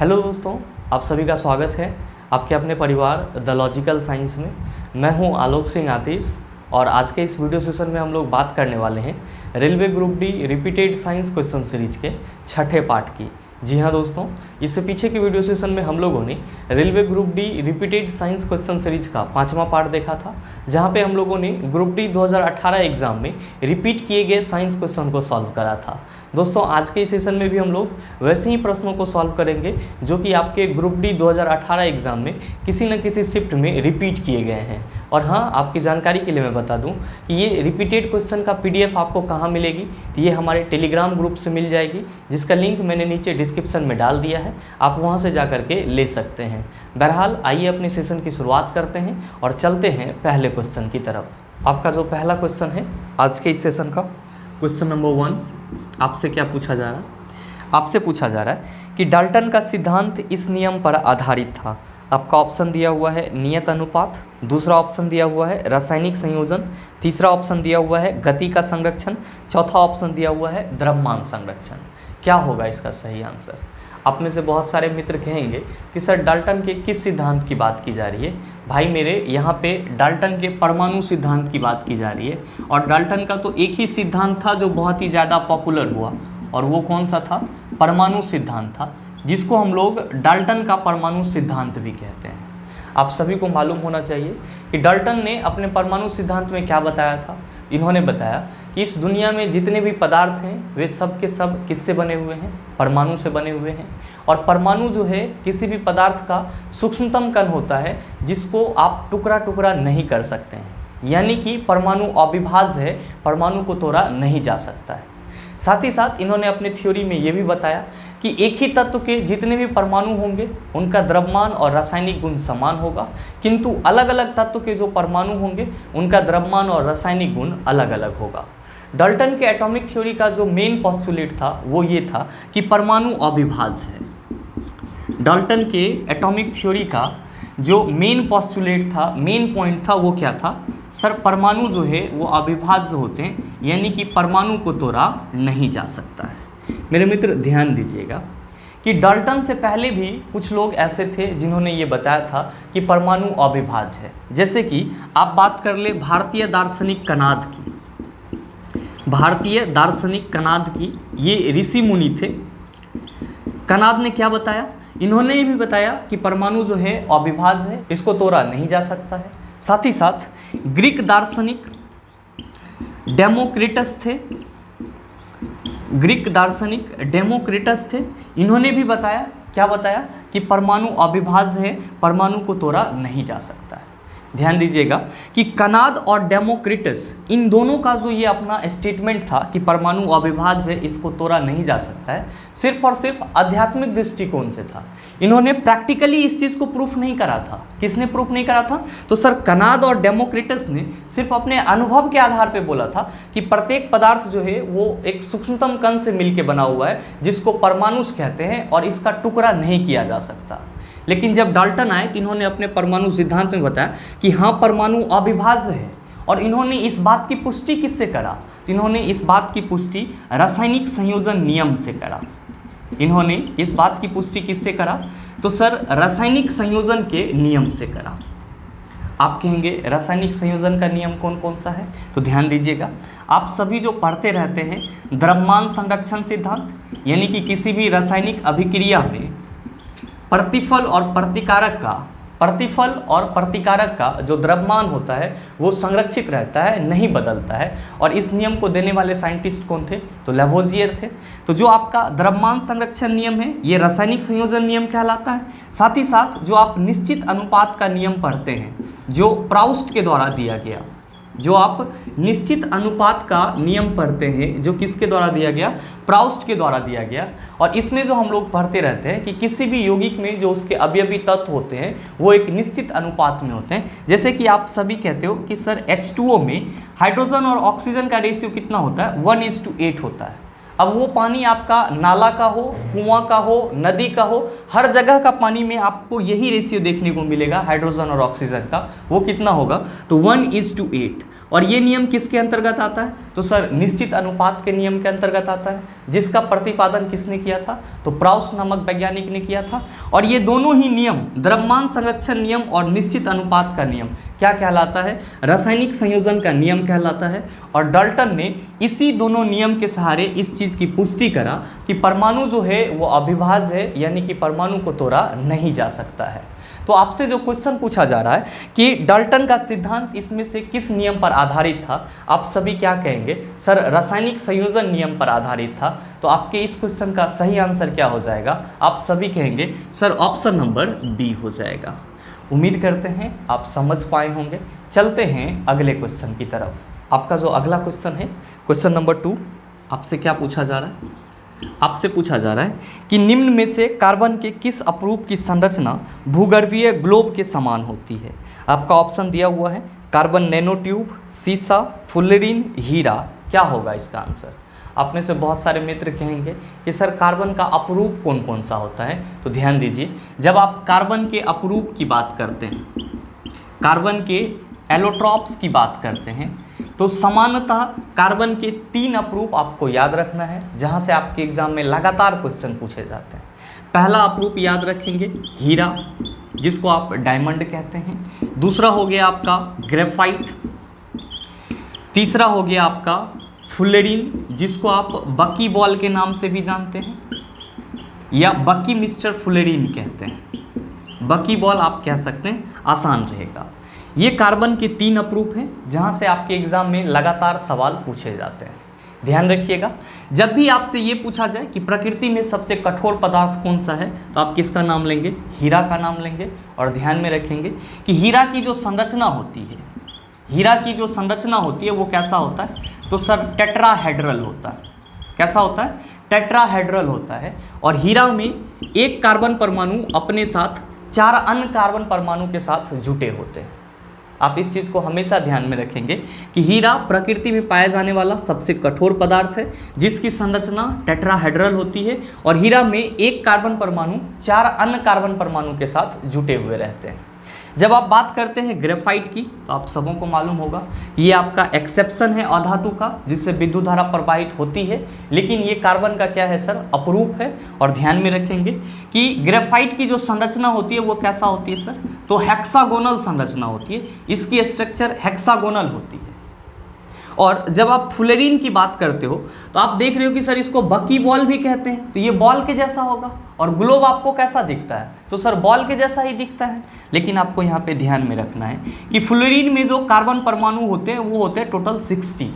Hello दोस्तों, आप सभी का स्वागत है आपके अपने परिवार द लॉजिकल साइंस में। मैं हूं आलोक सिंह आतिश और आज के इस वीडियो सेशन में हम लोग बात करने वाले हैं railway group D repeated science question series के छठे पार्ट की। जी हाँ दोस्तों, इससे पीछे के वीडियो सेशन में हम लोगों ने railway group D repeated science question series का 5वां पार्ट देखा था, जहाँ पे हम लोगों ने ग्रुप डी 2018 एग्जाम में रिपीट किए गए साइंस क्वेश्चन को सॉल्व करा था। दोस्तों आज के इस सेशन में भी हम लोग वैसे ही प्रश्नों को सॉल्व करेंगे जो कि आपके ग्रुप डी 2018 एग्जाम में किसी न किसी शिफ्ट में रिपीट किए गए हैं। और हाँ, आपकी जानकारी के लिए मैं बता दूं कि ये रिपीटेड क्वेश्चन का पीडीएफ आपको कहाँ मिलेगी, तो ये हमारे टेलीग्राम ग्रुप से मिल जाएगी, जिसका लिंक मैंने नीचे डिस्क्रिप्शन में डाल दिया है, आप वहाँ से जा करके ले सकते हैं। बहरहाल आइए अपने सेशन की शुरुआत करते हैं और चलते हैं पहले क्वेश्चन की तरफ। आपका जो पहला क्वेश्चन है आज के इस सेशन का, क्वेश्चन नंबर 1, आपसे क्या पूछा जा रहा है? आपसे पूछा जा रहा है कि डाल्टन का सिद्धांत इस नियम पर आधारित था। आपका ऑप्शन दिया हुआ है नियत अनुपात, दूसरा ऑप्शन दिया हुआ है रासायनिक संयोजन, तीसरा ऑप्शन दिया हुआ है गति का संरक्षण, चौथा ऑप्शन दिया हुआ है द्रव्यमान संरक्षण। क्या होगा इसका सही आंसर? आप में से बहुत सारे मित्र कहेंगे कि सर डाल्टन के किस सिद्धांत की बात की जा रही है? भाई मेरे, यहाँ पे डाल्टन के परमाणु सिद्धांत की बात की जा रही है। और डाल्टन का तो एक ही सिद्धांत था जो बहुत ही ज़्यादा पॉपुलर हुआ, और वो कौन सा था? परमाणु सिद्धांत था, जिसको हम लोग डाल्टन का परमाणु सिद्धांत भी कहते हैं। आप सभी को मालूम होना चाहिए कि डाल्टन ने अपने परमाणु सिद्धांत में क्या बताया था। इन्होंने बताया कि इस दुनिया में जितने भी पदार्थ हैं वे सब के सब किससे बने हुए हैं? परमाणु से बने हुए हैं। और परमाणु जो है किसी भी पदार्थ का सूक्ष्मतम कण होता है जिसको आप टुकड़ा टुकड़ा नहीं कर सकते हैं, यानी कि परमाणु अविभाज्य है, परमाणु को तोड़ा नहीं जा सकता है। साथ ही साथ इन्होंने अपने थ्योरी में ये भी बताया कि एक ही तत्व के जितने भी परमाणु होंगे उनका द्रव्यमान और रासायनिक गुण समान होगा, किंतु अलग अलग तत्व के जो परमाणु होंगे उनका द्रव्यमान और रासायनिक गुण अलग अलग होगा। डाल्टन के एटॉमिक थ्योरी का जो मेन पोस्टुलेट था वो ये था कि परमाणु अविभाज्य है। डाल्टन के एटॉमिक थ्योरी का जो मेन पोस्टुलेट था, मेन पॉइंट था, वो क्या था? सर परमाणु जो है वो अविभाज्य होते हैं, यानी कि परमाणु को तोड़ा नहीं जा सकता है। मेरे मित्र ध्यान दीजिएगा कि डाल्टन से पहले भी कुछ लोग ऐसे थे जिन्होंने ये बताया था कि परमाणु अविभाज्य है। जैसे कि आप बात कर ले भारतीय दार्शनिक कनाद की। भारतीय दार्शनिक कनाद की ये ऋषि मुनि थे। कनाद ने क्या बताया? इन्होंने ये भी बताया कि परमाणु जो है अविभाज्य है, इसको तोड़ा नहीं जा सकता है। साथ ही साथ ग्रीक दार्शनिक डेमोक्रिटस थे। ग्रीक दार्शनिक डेमोक्रिटस थे, इन्होंने भी बताया, क्या बताया? कि परमाणु अविभाज्य है, परमाणु को तोड़ा नहीं जा सकता है। ध्यान दीजिएगा कि कनाद और डेमोक्रिटस, इन दोनों का जो ये अपना स्टेटमेंट था कि परमाणु अविभाज्य है, इसको तोड़ा नहीं जा सकता है, सिर्फ और सिर्फ आध्यात्मिक दृष्टिकोण से था। इन्होंने प्रैक्टिकली इस चीज़ को प्रूफ नहीं करा था। किसने प्रूफ नहीं करा था? तो सर कनाद और डेमोक्रिटस ने सिर्फ अपने अनुभव के आधार पर बोला था कि प्रत्येक पदार्थ जो है वो एक सूक्ष्मतम कण से मिलकर बना हुआ है, जिसको परमाणु कहते हैं, और इसका टुकड़ा नहीं किया जा सकता। लेकिन जब डाल्टन आए तो इन्होंने अपने परमाणु सिद्धांत में बताया कि हाँ परमाणु अविभाज्य है। और इन्होंने इस बात की पुष्टि किससे करा? तो इन्होंने इस बात की पुष्टि रासायनिक संयोजन नियम से करा। इन्होंने इस बात की पुष्टि किससे करा? तो सर रासायनिक संयोजन के नियम से करा। आप कहेंगे रासायनिक संयोजन का नियम कौन कौन सा है? तो ध्यान दीजिएगा, आप सभी जो पढ़ते रहते हैं द्रव्यमान संरक्षण सिद्धांत, यानी कि किसी भी रासायनिक अभिक्रिया में प्रतिफल और प्रतिकारक का जो द्रव्यमान होता है वो संरक्षित रहता है, नहीं बदलता है। और इस नियम को देने वाले साइंटिस्ट कौन थे? तो लैवोजियर थे। तो जो आपका द्रव्यमान संरक्षण नियम है ये रासायनिक संयोजन नियम कहलाता है। साथ ही साथ जो आप निश्चित अनुपात का नियम पढ़ते हैं, जो प्राउस्ट के द्वारा दिया गया, जो आप निश्चित अनुपात का नियम पढ़ते हैं, जो किसके द्वारा दिया गया? प्राउस्ट के द्वारा दिया गया। और इसमें जो हम लोग पढ़ते रहते हैं कि किसी भी यौगिक में जो उसके अवयवी तत्व होते हैं वो एक निश्चित अनुपात में होते हैं। जैसे कि आप सभी कहते हो कि सर H2O में हाइड्रोजन और ऑक्सीजन का रेशियो कितना होता है? 1:8 होता है। अब वो पानी आपका नाला का हो, कुआं का हो, नदी का हो, हर जगह का पानी में आपको यही रेशियो देखने को मिलेगा हाइड्रोजन और ऑक्सीजन का। वो कितना होगा? तो 1:8। और ये नियम किसके अंतर्गत आता है? तो सर निश्चित अनुपात के नियम के अंतर्गत आता है, जिसका प्रतिपादन किसने किया था? तो प्राउस नामक वैज्ञानिक ने किया था। और ये दोनों ही नियम, द्रव्यमान संरक्षण नियम और निश्चित अनुपात का नियम, क्या कहलाता है? रासायनिक संयोजन का नियम कहलाता है। और डाल्टन ने इसी दोनों नियम के सहारे इस चीज़ की पुष्टि करा कि परमाणु जो है वो अविभाज्य है, यानी कि परमाणु को तोड़ा नहीं जा सकता है। तो आपसे जो क्वेश्चन पूछा जा रहा है कि डाल्टन का सिद्धांत इसमें से किस नियम पर आधारित था, आप सभी क्या कहेंगे? सर रासायनिक संयोजन नियम पर आधारित था। तो आपके इस क्वेश्चन का सही आंसर क्या हो जाएगा? आप सभी कहेंगे सर ऑप्शन नंबर बी हो जाएगा। उम्मीद करते हैं आप समझ पाए होंगे। चलते हैं अगले क्वेश्चन की तरफ। आपका जो अगला क्वेश्चन है, क्वेश्चन नंबर 2, आपसे क्या पूछा जा रहा है? आपसे पूछा जा रहा है कि निम्न में से कार्बन के किस अपरूप की संरचना भूगर्भीय ग्लोब के समान होती है? आपका ऑप्शन दिया हुआ है कार्बन नैनो ट्यूब, सीसा, फुल्लेरीन, हीरा। क्या होगा इसका आंसर? आप में से बहुत सारे मित्र कहेंगे कि सर कार्बन का अपरूप कौन कौन सा होता है? तो ध्यान दीजिए, जब आप कार्बन के अपरूप की बात करते हैं, कार्बन के एलोट्रॉप्स की बात करते हैं, तो सामान्यतः कार्बन के 3 अपरूप आपको याद रखना है, जहां से आपके एग्जाम में लगातार क्वेश्चन पूछे जाते हैं। पहला अपरूप याद रखेंगे हीरा, जिसको आप डायमंड कहते हैं। दूसरा हो गया आपका ग्रेफाइट। तीसरा हो गया आपका फुल्लेरीन, जिसको आप बकी बॉल के नाम से भी जानते हैं, या बकी मिस्टर फुल्लेरीन कहते हैं। बकी बॉल आप कह सकते हैं, आसान रहेगा। ये कार्बन के 3 अपरूप हैं, जहां से आपके एग्जाम में लगातार सवाल पूछे जाते हैं। ध्यान रखिएगा, जब भी आपसे ये पूछा जाए कि प्रकृति में सबसे कठोर पदार्थ कौन सा है, तो आप किसका नाम लेंगे? हीरा का नाम लेंगे। और ध्यान में रखेंगे कि हीरा की जो संरचना होती है, हीरा की जो संरचना होती है वो कैसा होता है? तो सर टेट्राहेड्रल होता है। कैसा होता है? टेट्राहेड्रल होता है। और हीरा में एक कार्बन परमाणु अपने साथ 4 अन्य कार्बन परमाणु के साथ जुटे होते हैं। आप इस चीज़ को हमेशा ध्यान में रखेंगे कि हीरा प्रकृति में पाया जाने वाला सबसे कठोर पदार्थ है, जिसकी संरचना टेट्राहेड्रल होती है। और हीरा में एक कार्बन परमाणु 4 अन्य कार्बन परमाणु के साथ जुटे हुए रहते हैं। जब आप बात करते हैं ग्रेफाइट की, तो आप सबों को मालूम होगा ये आपका एक्सेप्शन है अधातु का, जिससे विद्युत धारा प्रवाहित होती है, लेकिन ये कार्बन का क्या है सर? अपरूप है। और ध्यान में रखेंगे कि ग्रेफाइट की जो संरचना होती है वो कैसा होती है सर? तो हेक्सागोनल संरचना होती है, इसकी स्ट्रक्चर हेक्सागोनल होती है। और जब आप फुल्लेरीन की बात करते हो, तो आप देख रहे हो कि सर इसको बकी बॉल भी कहते हैं, तो ये बॉल के जैसा होगा। और ग्लोब आपको कैसा दिखता है? तो सर बॉल के जैसा ही दिखता है। लेकिन आपको यहाँ पे ध्यान में रखना है कि फुल्लेरीन में जो कार्बन परमाणु होते हैं वो होते हैं टोटल 60।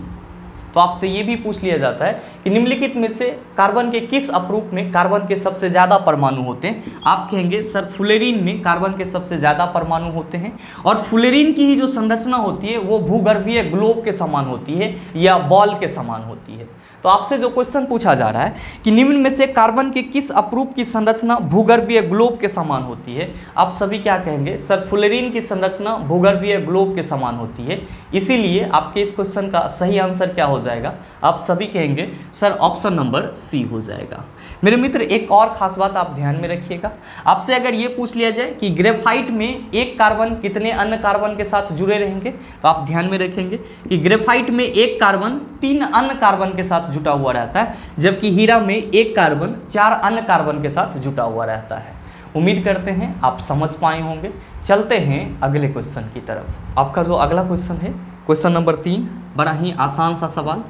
तो आपसे ये भी पूछ लिया जाता है कि निम्नलिखित में से कार्बन के किस अपरूप में कार्बन के सबसे ज़्यादा परमाणु होते हैं? आप कहेंगे सर फुल्लेरीन में कार्बन के सबसे ज़्यादा परमाणु होते हैं। और फुल्लेरीन की ही जो संरचना होती है वो भूगर्भीय ग्लोब के समान होती है या बॉल के समान होती है। तो आपसे जो क्वेश्चन पूछा जा रहा है कि निम्न में से कार्बन के किस अपरूप की संरचना भूगर्भीय ग्लोब के समान होती है, आप सभी क्या कहेंगे? सर फुल्लेरीन की संरचना भूगर्भीय ग्लोब के समान होती है। इसीलिए आपके इस क्वेश्चन का सही आंसर क्या हो जाएगा? आप सभी कहेंगे सर ऑप्शन नंबर सी हो जाएगा। मेरे मित्र, एक और खास बात आप ध्यान में रखिएगा। आपसे अगर ये पूछ लिया जाए कि ग्रेफाइट में एक कार्बन कितने अन्य कार्बन के साथ जुड़े रहेंगे, तो आप ध्यान में रखेंगे कि ग्रेफाइट में एक कार्बन 3 अन्य कार्बन के साथ जुटा हुआ रहता है, जबकि हीरा में एक कार्बन 4 अन्य कार्बन के साथ जुटा हुआ रहता है। उम्मीद करते हैं आप समझ पाए होंगे। चलते हैं अगले क्वेश्चन की तरफ। आपका जो अगला क्वेश्चन है, क्वेश्चन नंबर 3, बड़ा ही आसान सा सवाल।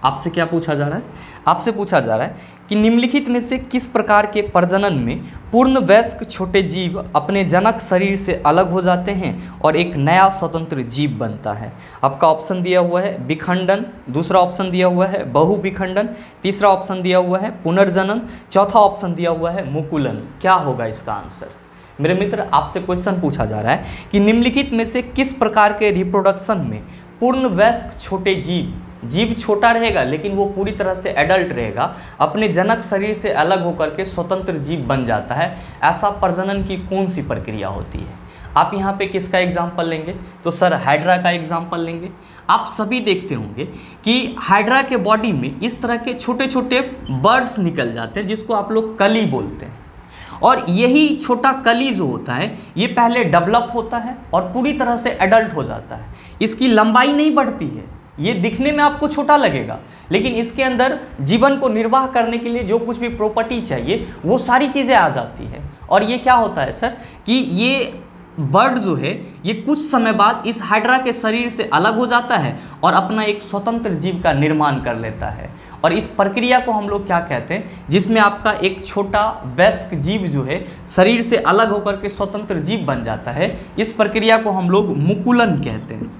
आपसे क्या पूछा जा रहा है? आपसे पूछा जा रहा है कि निम्नलिखित में से किस प्रकार के प्रजनन में पूर्ण वयस्क छोटे जीव अपने जनक शरीर से अलग हो जाते हैं और एक नया स्वतंत्र जीव बनता है? आपका ऑप्शन दिया हुआ है विखंडन, दूसरा ऑप्शन दिया हुआ है बहुविखंडन, तीसरा ऑप्शन दिया हुआ है पुनर्जनन, चौथा ऑप्शन दिया हुआ है मुकुलन। क्या होगा इसका आंसर? मेरे मित्र, आपसे क्वेश्चन पूछा जा रहा है कि निम्नलिखित में से किस प्रकार के रिप्रोडक्शन में पूर्ण वयस्क छोटे जीव छोटा रहेगा लेकिन वो पूरी तरह से एडल्ट रहेगा, अपने जनक शरीर से अलग होकर के स्वतंत्र जीव बन जाता है, ऐसा प्रजनन की कौन सी प्रक्रिया होती है? आप यहाँ पे किसका एग्जाम्पल लेंगे? तो सर हाइड्रा का एग्जाम्पल लेंगे। आप सभी देखते होंगे कि हाइड्रा के बॉडी में इस तरह के छोटे छोटे बर्ड्स निकल जाते हैं, जिसको आप लोग कली बोलते हैं। और यही छोटा कली जो होता है ये पहले डेवलप होता है और पूरी तरह से एडल्ट हो जाता है। इसकी लंबाई नहीं बढ़ती है, ये दिखने में आपको छोटा लगेगा, लेकिन इसके अंदर जीवन को निर्वाह करने के लिए जो कुछ भी प्रॉपर्टी चाहिए वो सारी चीज़ें आ जाती है। और ये क्या होता है सर कि ये बर्ड जो है ये कुछ समय बाद इस हाइड्रा के शरीर से अलग हो जाता है और अपना एक स्वतंत्र जीव का निर्माण कर लेता है। और इस प्रक्रिया को हम लोग क्या कहते हैं, जिसमें आपका एक छोटा वयस्क जीव जो है शरीर से अलग होकर के स्वतंत्र जीव बन जाता है, इस प्रक्रिया को हम लोग मुकुलन कहते हैं।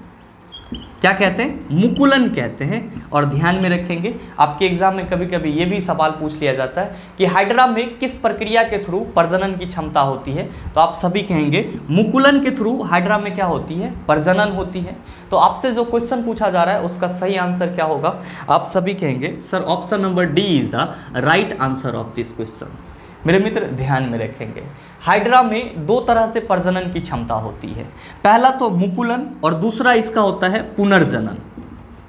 क्या कहते हैं? मुकुलन कहते हैं। और ध्यान में रखेंगे आपके एग्जाम में कभी कभी ये भी सवाल पूछ लिया जाता है कि हाइड्रा में किस प्रक्रिया के थ्रू प्रजनन की क्षमता होती है, तो आप सभी कहेंगे मुकुलन के थ्रू हाइड्रा में क्या होती है, प्रजनन होती है। तो आपसे जो क्वेश्चन पूछा जा रहा है उसका सही आंसर क्या होगा, आप सभी कहेंगे sir option number D is the right answer of this question. मेरे मित्र ध्यान में रखेंगे, हाइड्रा में दो तरह से प्रजनन की क्षमता होती है, पहला तो मुकुलन और दूसरा इसका होता है पुनर्जनन।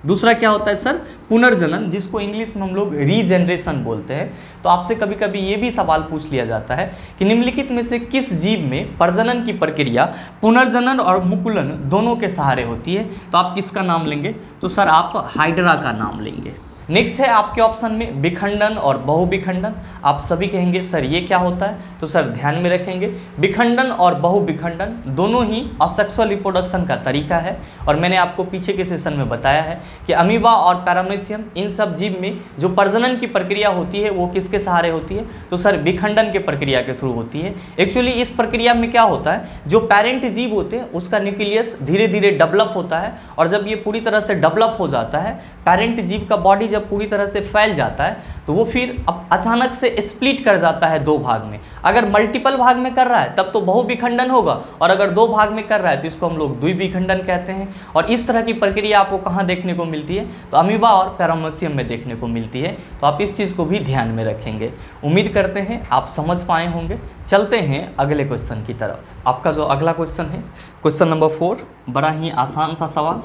दूसरा क्या होता है सर? पुनर्जनन, जिसको इंग्लिश में हम लोग रीजेनरेशन बोलते हैं। तो आपसे कभी कभी ये भी सवाल पूछ लिया जाता है कि निम्नलिखित में से किस जीव में प्रजनन की प्रक्रिया पुनर्जनन और मुकुलन दोनों के सहारे होती है, तो आप किसका नाम लेंगे? तो सर आप हाइड्रा का नाम लेंगे। नेक्स्ट है आपके ऑप्शन में विखंडन और बहुविखंडन। आप सभी कहेंगे सर ये क्या होता है, तो सर ध्यान में रखेंगे विखंडन और बहुविखंडन दोनों ही असेक्सुअल रिप्रोडक्शन का तरीका है। और मैंने आपको पीछे के सेशन में बताया है कि अमीबा और पैरामीशियम इन सब जीव में जो प्रजनन की प्रक्रिया होती है वो किसके सहारे होती है, तो सर विखंडन के प्रक्रिया के थ्रू होती है। एक्चुअली इस प्रक्रिया में क्या होता है, जो पेरेंट जीव होते हैं उसका न्यूक्लियस धीरे धीरे डेवलप होता है और जब ये पूरी तरह से डेवलप हो जाता है, पेरेंट जीव का बॉडी जब पूरी तरह से फैल जाता है तो वो फिर अब अचानक से स्प्लिट कर जाता है दो भाग में। अगर मल्टीपल भाग में कर रहा है तब तो बहुविखंडन होगा, और अगर दो भाग में कर रहा है तो इसको हम लोग द्विविखंडन कहते हैं। और इस तरह की प्रक्रिया आपको कहाँ देखने को मिलती है, तो अमीबा और पैरामीशियम में देखने को मिलती है। तो आप इस चीज़ को भी ध्यान में रखेंगे। उम्मीद करते हैं आप समझ पाए होंगे। चलते हैं अगले क्वेश्चन की तरफ। आपका जो अगला क्वेश्चन है क्वेश्चन नंबर 4, बड़ा ही आसान सा सवाल।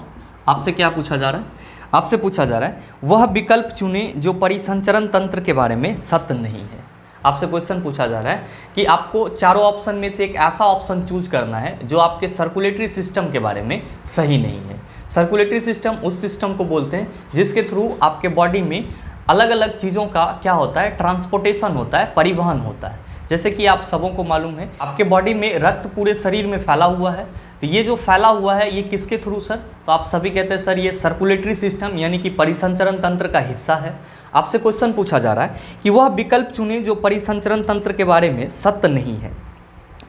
आपसे क्या पूछा जा रहा है, आपसे पूछा जा रहा है वह विकल्प चुने जो परिसंचरण तंत्र के बारे में सत्य नहीं है। आपसे क्वेश्चन पूछा जा रहा है कि आपको चारों ऑप्शन में से एक ऐसा ऑप्शन चूज करना है जो आपके सर्कुलेटरी सिस्टम के बारे में सही नहीं है। सर्कुलेटरी सिस्टम उस सिस्टम को बोलते हैं जिसके थ्रू आपके बॉडी में अलग अलग चीज़ों का क्या होता है, ट्रांसपोर्टेशन होता है, परिवहन होता है। जैसे कि आप सबों को मालूम है आपके बॉडी में रक्त पूरे शरीर में फैला हुआ है, तो ये जो फैला हुआ है ये किसके थ्रू सर, तो आप सभी कहते हैं सर ये सर्कुलेटरी सिस्टम यानी कि परिसंचरण तंत्र का हिस्सा है। आपसे क्वेश्चन पूछा जा रहा है कि वह विकल्प चुने जो परिसंचरण तंत्र के बारे में सत्य नहीं है।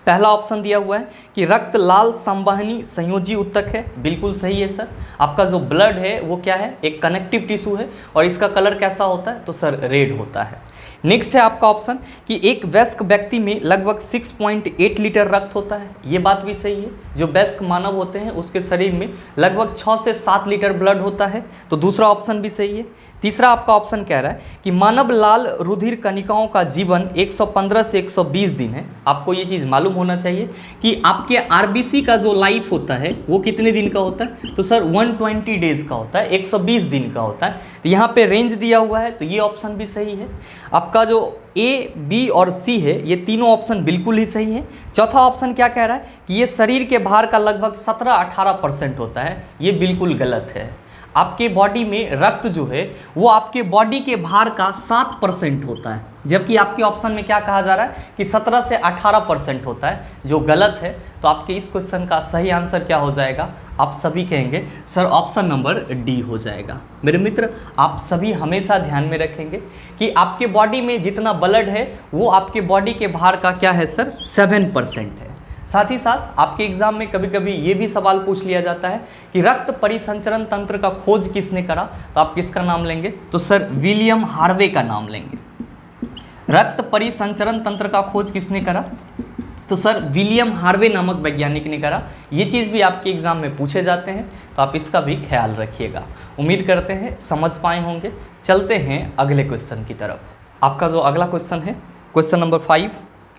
पहला ऑप्शन दिया हुआ है कि रक्त लाल संवहनी संयोजी उत्तक है, बिल्कुल सही है सर। आपका जो ब्लड है वो क्या है, एक कनेक्टिव टिश्यू है और इसका कलर कैसा होता है, तो सर रेड होता है। नेक्स्ट है आपका ऑप्शन कि एक वयस्क व्यक्ति में लगभग 6.8 लीटर रक्त होता है, ये बात भी सही है। जो वयस्क मानव होते हैं उसके शरीर में लगभग 6 से 7 लीटर ब्लड होता है, तो दूसरा ऑप्शन भी सही है। तीसरा आपका ऑप्शन कह रहा है कि मानव लाल रुधिर कणिकाओं का जीवन 115 से 120 दिन है। आपको ये चीज़ मालूम होना चाहिए कि आपके आरबीसी का जो लाइफ होता है वो कितने दिन का होता है, तो सर 120 डेज का होता है, 120 दिन का होता है। तो यहाँ पे रेंज दिया हुआ है तो ये ऑप्शन भी सही है। आपका जो ए, बी और सी है ये तीनों ऑप्शन बिल्कुल ही सही है। चौथा ऑप्शन क्या कह रहा है कि ये शरीर के भार का लगभग 17-18% होता है, ये बिल्कुल गलत है। आपके बॉडी में रक्त जो है वो आपके बॉडी के भार का 7% होता है, जबकि आपके ऑप्शन में क्या कहा जा रहा है कि 17 से 18% होता है, जो गलत है। तो आपके इस क्वेश्चन का सही आंसर क्या हो जाएगा, आप सभी कहेंगे सर ऑप्शन नंबर डी हो जाएगा। मेरे मित्र आप सभी हमेशा ध्यान में रखेंगे कि आपके बॉडी में जितना ब्लड है वो आपके बॉडी के भार का क्या है सर, 7% है। साथ ही साथ आपके एग्जाम में कभी कभी ये भी सवाल पूछ लिया जाता है कि रक्त परिसंचरण तंत्र का खोज किसने करा, तो आप किसका नाम लेंगे, तो सर विलियम हार्वे का नाम लेंगे। रक्त परिसंचरण तंत्र का खोज किसने करा, तो सर विलियम हार्वे नामक वैज्ञानिक ने करा। ये चीज़ भी आपके एग्जाम में पूछे जाते हैं, तो आप इसका भी ख्याल रखिएगा। उम्मीद करते हैं समझ पाए होंगे। चलते हैं अगले क्वेश्चन की तरफ। आपका जो अगला क्वेश्चन है क्वेश्चन नंबर 5,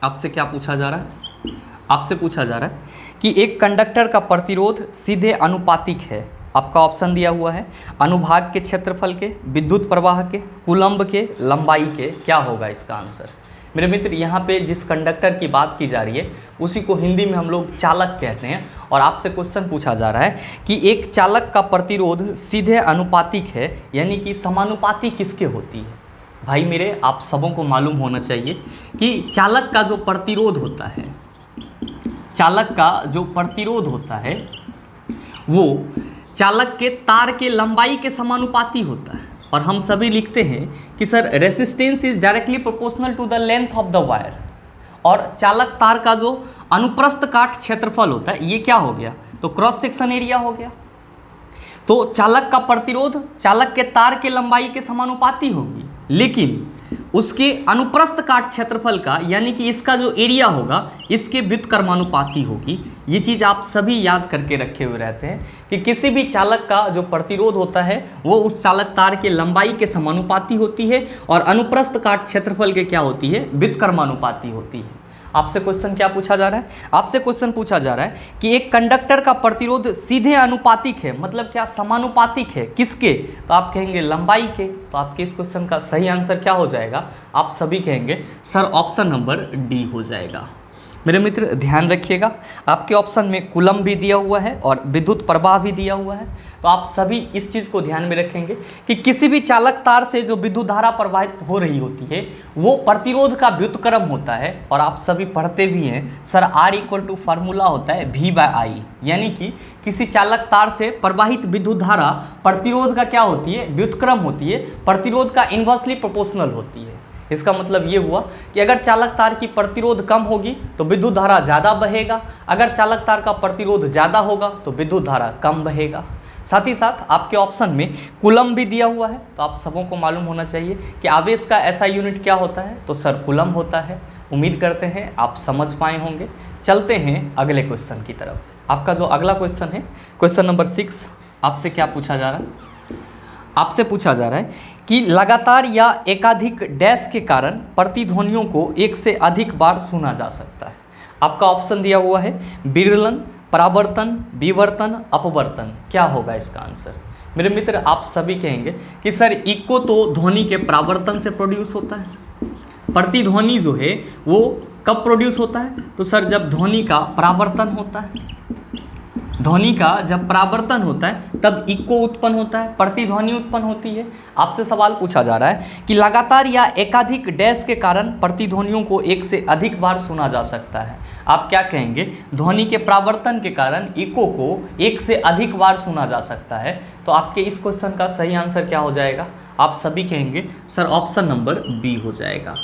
आपसे क्या पूछा जा रहा है, आपसे पूछा जा रहा है कि एक कंडक्टर का प्रतिरोध सीधे अनुपातिक है। आपका ऑप्शन दिया हुआ है अनुभाग के क्षेत्रफल के, विद्युत प्रवाह के, कूलम्ब के, लंबाई के। क्या होगा इसका आंसर, मेरे मित्र यहाँ पे जिस कंडक्टर की बात की जा रही है उसी को हिंदी में हम लोग चालक कहते हैं। और आपसे क्वेश्चन पूछा जा रहा है कि एक चालक का प्रतिरोध सीधे अनुपातिक है, यानी कि समानुपाती किसके होती है। भाई मेरे आप सबों को मालूम होना चाहिए कि चालक का जो प्रतिरोध होता है, चालक का जो प्रतिरोध होता है वो चालक के तार के लंबाई के समानुपाती होता है। और हम सभी लिखते हैं कि sir resistance is directly proportional to the length of the wire. और चालक तार का जो अनुप्रस्थ काट क्षेत्रफल होता है ये क्या हो गया, तो क्रॉस सेक्शन एरिया हो गया। तो चालक का प्रतिरोध चालक के तार के लंबाई के समानुपाती होगी, लेकिन उसके अनुप्रस्थ काट क्षेत्रफल का यानी कि इसका जो एरिया होगा इसके व्युत्क्रमानुपाती होगी। ये चीज़ आप सभी याद करके रखे हुए रहते हैं कि किसी भी चालक का जो प्रतिरोध होता है वो उस चालक तार के लंबाई के समानुपाती होती है और अनुप्रस्थ काट क्षेत्रफल के क्या होती है, व्युत्क्रमानुपाती होती है। आपसे क्वेश्चन क्या पूछा जा रहा है, आपसे क्वेश्चन पूछा जा रहा है कि एक कंडक्टर का प्रतिरोध सीधे अनुपातिक है, मतलब क्या समानुपातिक है किसके, तो आप कहेंगे लंबाई के। तो आपके इस क्वेश्चन का सही आंसर क्या हो जाएगा, आप सभी कहेंगे सर ऑप्शन नंबर डी हो जाएगा। मेरे मित्र ध्यान रखिएगा, आपके ऑप्शन में कूलम भी दिया हुआ है और विद्युत प्रवाह भी दिया हुआ है। तो आप सभी इस चीज़ को ध्यान में रखेंगे कि किसी भी चालक तार से जो विद्युत धारा प्रवाहित हो रही होती है वो प्रतिरोध का व्युत्क्रम होता है। और आप सभी पढ़ते भी हैं sir R equal to formula होता है V/I, यानी कि किसी चालक तार से प्रवाहित विद्युत धारा प्रतिरोध का क्या होती है, व्युत्क्रम होती है, प्रतिरोध का इन्वर्सली प्रोपोर्शनल होती है। इसका मतलब ये हुआ कि अगर चालक तार की प्रतिरोध कम होगी तो विद्युत धारा ज़्यादा बहेगा, अगर चालक तार का प्रतिरोध ज़्यादा होगा तो विद्युत धारा कम बहेगा। साथ ही साथ आपके ऑप्शन में कूलम भी दिया हुआ है। तो आप सबों को मालूम होना चाहिए कि आवेश का ऐसा यूनिट क्या होता है, तो सर कूलम होता है। उम्मीद करते हैं आप समझ पाए होंगे। चलते हैं अगले क्वेश्चन की तरफ। आपका जो अगला क्वेश्चन है, क्वेश्चन नंबर 6, आपसे क्या पूछा जा रहा है, आपसे पूछा जा रहा है कि लगातार या एकाधिक डैश के कारण प्रतिध्वनियों को एक से अधिक बार सुना जा सकता है। आपका ऑप्शन दिया हुआ है विरलन, परावर्तन, विवर्तन, अपवर्तन। क्या होगा इसका आंसर। मेरे मित्र आप सभी कहेंगे कि सर इको तो ध्वनि के परावर्तन से प्रोड्यूस होता है, प्रतिध्वनि जो है वो कब प्रोड्यूस होता है, तो सर जब ध्वनि का परावर्तन होता है, ध्वनि का जब परावर्तन होता है तब इको उत्पन्न होता है, प्रतिध्वनि उत्पन्न होती है। आपसे सवाल पूछा जा रहा है कि लगातार या एकाधिक डैश के कारण प्रतिध्वनियों को एक से अधिक बार सुना जा सकता है। आप क्या कहेंगे, ध्वनि के परावर्तन के कारण इको को एक से अधिक बार सुना जा सकता है। तो आपके इस क्वेश्चन का सही आंसर क्या हो जाएगा, आप सभी कहेंगे सर ऑप्शन नंबर बी हो जाएगा।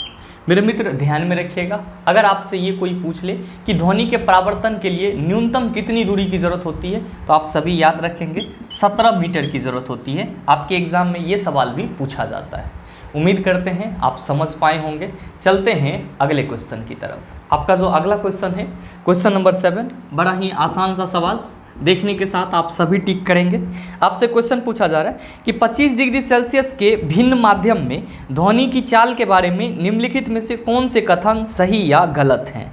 मेरे मित्र ध्यान में रखिएगा, अगर आपसे ये कोई पूछ ले कि ध्वनि के परावर्तन के लिए न्यूनतम कितनी दूरी की ज़रूरत होती है, तो आप सभी याद रखेंगे 17 मीटर की ज़रूरत होती है। आपके एग्जाम में ये सवाल भी पूछा जाता है। उम्मीद करते हैं आप समझ पाए होंगे। चलते हैं अगले क्वेश्चन की तरफ। आपका जो अगला क्वेश्चन है, क्वेश्चन नंबर 7, बड़ा ही आसान सा सवाल, देखने के साथ आप सभी टिक करेंगे। आपसे क्वेश्चन पूछा जा रहा है कि 25 डिग्री सेल्सियस के भिन्न माध्यम में ध्वनि की चाल के बारे में निम्नलिखित में से कौन से कथन सही या गलत हैं।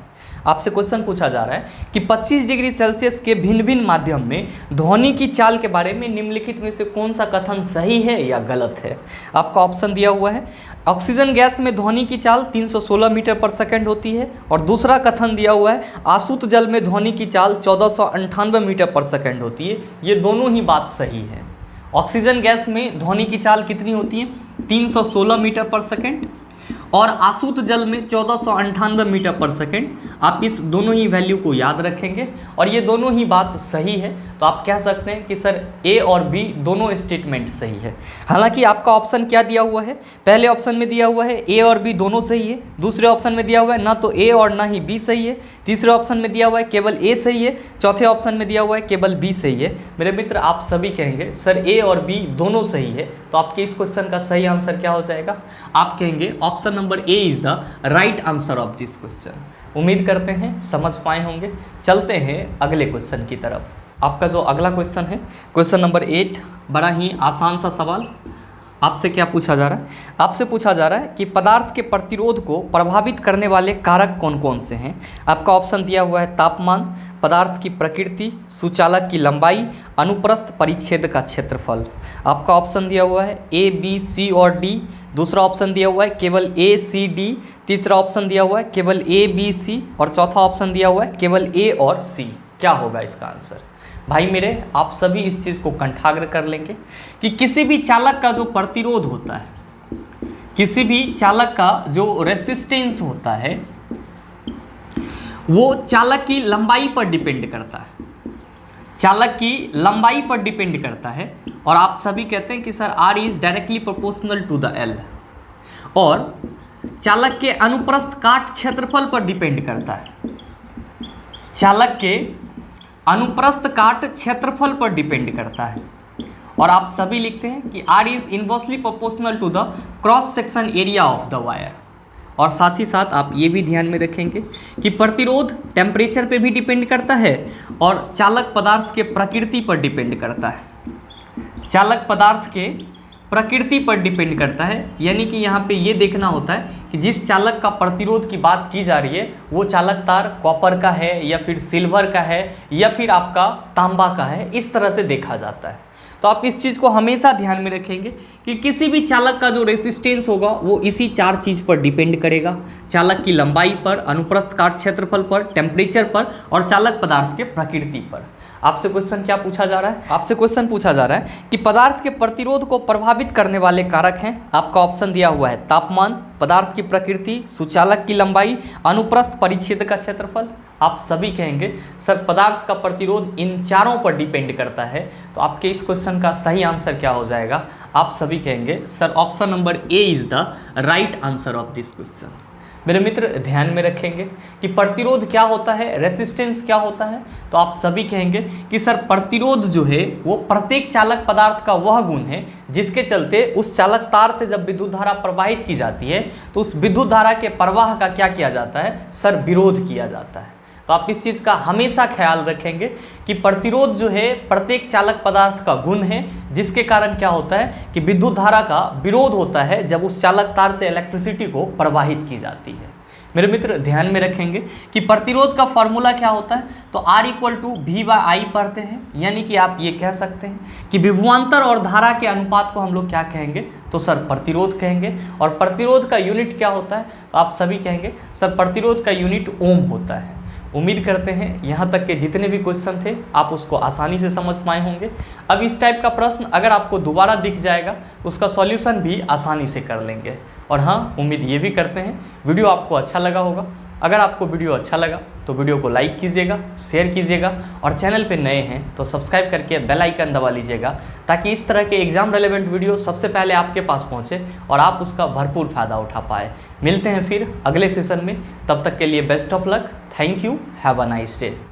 आपसे क्वेश्चन पूछा जा रहा है कि 25 डिग्री सेल्सियस के भिन्न भिन्न माध्यम में ध्वनि की चाल के बारे में निम्नलिखित में से कौन सा कथन सही है या गलत है। आपका ऑप्शन दिया हुआ है ऑक्सीजन गैस में ध्वनि की चाल 316 मीटर पर सेकंड होती है, और दूसरा कथन दिया हुआ है आसूत जल में ध्वनि की चाल 1498 मीटर पर सेकंड होती है। ये दोनों ही बात सही है। ऑक्सीजन गैस में ध्वनि की चाल कितनी होती है, 316 मीटर पर सेकंड, और आसूत जल में 1498 मीटर पर सेकंड। आप इस दोनों ही वैल्यू को याद रखेंगे और ये दोनों ही बात सही है। तो आप कह सकते हैं कि सर ए और बी दोनों स्टेटमेंट सही है। हालांकि आपका ऑप्शन क्या दिया हुआ है, पहले ऑप्शन में दिया हुआ है ए और बी दोनों सही है, दूसरे ऑप्शन में दिया हुआ है ना तो ए और ना ही बी सही है, तीसरे ऑप्शन में दिया हुआ है केवल ए सही है, चौथे ऑप्शन में दिया हुआ है केवल बी सही है। मेरे मित्र आप सभी कहेंगे सर ए और बी दोनों सही है। तो आपके इस क्वेश्चन का सही आंसर क्या हो जाएगा, आप कहेंगे option number A is the right answer of this question. उम्मीद करते हैं समझ पाए होंगे। चलते हैं अगले क्वेश्चन की तरफ। आपका जो अगला क्वेश्चन है, क्वेश्चन नंबर 8, बड़ा ही आसान सा सवाल, आपसे क्या पूछा जा रहा है? आपसे पूछा जा रहा है कि पदार्थ के प्रतिरोध को प्रभावित करने वाले कारक कौन कौन से हैं। आपका ऑप्शन दिया हुआ है तापमान, पदार्थ की प्रकृति, सुचालक की लंबाई, अनुप्रस्थ परिच्छेद का क्षेत्रफल। आपका ऑप्शन दिया हुआ है ए, बी, सी और डी। दूसरा ऑप्शन दिया हुआ है केवल ए, सी, डी। तीसरा ऑप्शन दिया हुआ है केवल ए, बी, सी और चौथा ऑप्शन दिया हुआ है केवल ए और सी। क्या होगा इसका आंसर? भाई मेरे, आप सभी इस चीज़ को कंठाग्र कर लेंगे कि किसी भी चालक का जो प्रतिरोध होता है, किसी भी चालक का जो रेसिस्टेंस होता है, वो चालक की लंबाई पर डिपेंड करता है। चालक की लंबाई पर डिपेंड करता है। और आप सभी कहते हैं कि sir R is directly proportional to the L। और चालक के अनुप्रस्थ काट क्षेत्रफल पर डिपेंड करता है। चालक के अनुप्रस्थ काट क्षेत्रफल पर डिपेंड करता है। और आप सभी लिखते हैं कि R is inversely proportional to the cross section area of the wire. और साथ ही साथ आप ये भी ध्यान में रखेंगे कि प्रतिरोध टेम्परेचर पे भी डिपेंड करता है और चालक पदार्थ के प्रकृति पर डिपेंड करता है। चालक पदार्थ के प्रकृति पर डिपेंड करता है, यानी कि यहाँ पे ये देखना होता है कि जिस चालक का प्रतिरोध की बात की जा रही है वो चालक तार कॉपर का है या फिर सिल्वर का है या फिर आपका तांबा का है, इस तरह से देखा जाता है। तो आप इस चीज़ को हमेशा ध्यान में रखेंगे कि किसी भी चालक का जो रेसिस्टेंस होगा वो इसी चार चीज़ पर डिपेंड करेगा। चालक की लंबाई पर, अनुप्रस्थ काट क्षेत्रफल पर, टेम्परेचर पर और चालक पदार्थ के प्रकृति पर। आपसे क्वेश्चन क्या पूछा जा रहा है? आपसे क्वेश्चन पूछा जा रहा है कि पदार्थ के प्रतिरोध को प्रभावित करने वाले कारक हैं। आपका ऑप्शन दिया हुआ है तापमान, पदार्थ की प्रकृति, सुचालक की लंबाई, अनुप्रस्थ परिच्छेद का क्षेत्रफल। आप सभी कहेंगे सर पदार्थ का प्रतिरोध इन चारों पर डिपेंड करता है। तो आपके इस क्वेश्चन का सही आंसर क्या हो जाएगा? आप सभी कहेंगे sir option number A is the right answer of this question. मेरे मित्र ध्यान में रखेंगे कि प्रतिरोध क्या होता है, रेसिस्टेंस क्या होता है। तो आप सभी कहेंगे कि सर प्रतिरोध जो है वो प्रत्येक चालक पदार्थ का वह गुण है जिसके चलते उस चालक तार से जब विद्युत धारा प्रवाहित की जाती है तो उस विद्युत धारा के प्रवाह का क्या किया जाता है? सर विरोध किया जाता है। तो आप इस चीज़ का हमेशा ख्याल रखेंगे कि प्रतिरोध जो है प्रत्येक चालक पदार्थ का गुण है जिसके कारण क्या होता है कि विद्युत धारा का विरोध होता है जब उस चालक तार से इलेक्ट्रिसिटी को प्रवाहित की जाती है। मेरे मित्र ध्यान में रखेंगे कि प्रतिरोध का फॉर्मूला क्या होता है? तो R इक्वल टू V/I पढ़ते हैं, यानी कि आप ये कह सकते हैं कि विभवांतर और धारा के अनुपात को हम लोग क्या कहेंगे? तो सर प्रतिरोध कहेंगे। और प्रतिरोध का यूनिट क्या होता है? तो आप सभी कहेंगे सर प्रतिरोध का यूनिट ओम होता है। उम्मीद करते हैं यहाँ तक के जितने भी क्वेश्चन थे आप उसको आसानी से समझ पाए होंगे। अब इस टाइप का प्रश्न अगर आपको दोबारा दिख जाएगा उसका सॉल्यूशन भी आसानी से कर लेंगे। और हाँ, उम्मीद ये भी करते हैं वीडियो आपको अच्छा लगा होगा। अगर आपको वीडियो अच्छा लगा तो वीडियो को लाइक कीजिएगा, शेयर कीजिएगा और चैनल पे नए हैं तो सब्सक्राइब करके बेल आइकन दबा लीजिएगा ताकि इस तरह के एग्जाम रेलेवेंट वीडियो सबसे पहले आपके पास पहुंचे और आप उसका भरपूर फ़ायदा उठा पाए। मिलते हैं फिर अगले सेशन में, तब तक के लिए best of luck. Thank you, have a nice day.